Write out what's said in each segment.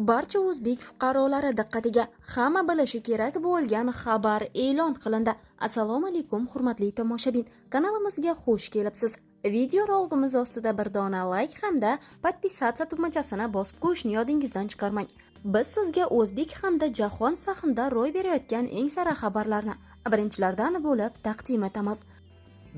Barcha o'zbek fuqarolari diqqatiga hamma bilishi kerak bo'lgan xabar e'lon qilindi. Assalomu alaykum hurmatli tomoshabin. Kanalimizga xush kelibsiz. Video roligimiz ostida bir dona like hamda podpisatsiya tugmachasini bosib qo'yishni yodingizdan chiqarmang. Biz sizga o'zbek hamda jahon sahnida ro'y berayotgan eng sara xabarlarni birinchilardan bo'lib taqdim etamiz.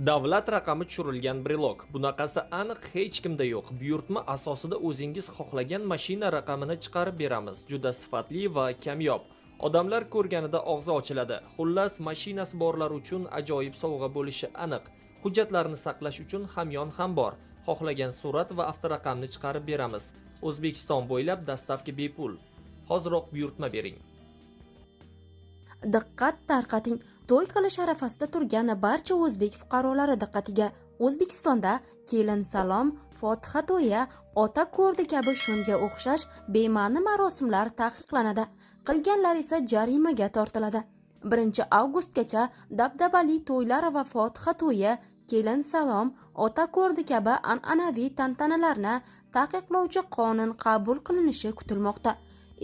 Davlat raqami tushirilgan brelok. Bunaqasi aniq hech kimda yo'q. Buyurtma asosida o'zingiz xohlagan mashina raqamini chiqarib beramiz. Juda sifatli va kamyob. Odamlar ko'rganida og'zi ochiladi. Xullas, mashinasi borlar uchun ajoyib sovg'a bo'lishi aniq. Hujjatlarni saqlash uchun hamyon ham bor. Xohlagan surat va avtoraqamni chiqarib beramiz. O'zbekiston bo'ylab dastavka bepul. Hoziroq buyurtma bering. Diqqat tarqating. To'y qilish arafasida turgan barcha o'zbek fuqarolari diqqatiga. O'zbekistonda kelin salom, fotiha to'yi, ota ko'rdi kabi shunga o'xshash bema'ni marosimlar taqiqlanadi. Qilganlar esa jarimaga tortiladi. 1 avgustgacha dabdabali to'ylar va fotiha to'yi, kelin salom, ota ko'rdi kabi an'anaviy tantanalarni taqiqlovchi qonun qabul qilinishi kutilmoqda.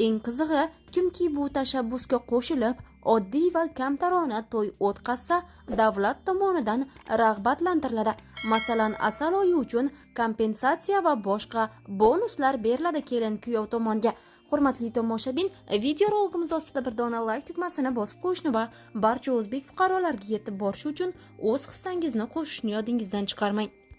Eng qizig'i, kimki bu tashabbusga qo'shilib oddiy va kamtarona to'y o'tkazsa, davlat tomonidan rag'batlantiriladi. Masalan, asal oyi uchun kompensatsiya va boshqa bonuslar beriladi kelin kuyov tomonga. Hurmatli tomoshabin, video roligimiz ostida bir dona like tugmasini bosib qo'yishni va barcha o'zbek fuqarolarga yetib borishi uchun o'z hissangizni qo'shishni yodingizdan chiqarmang.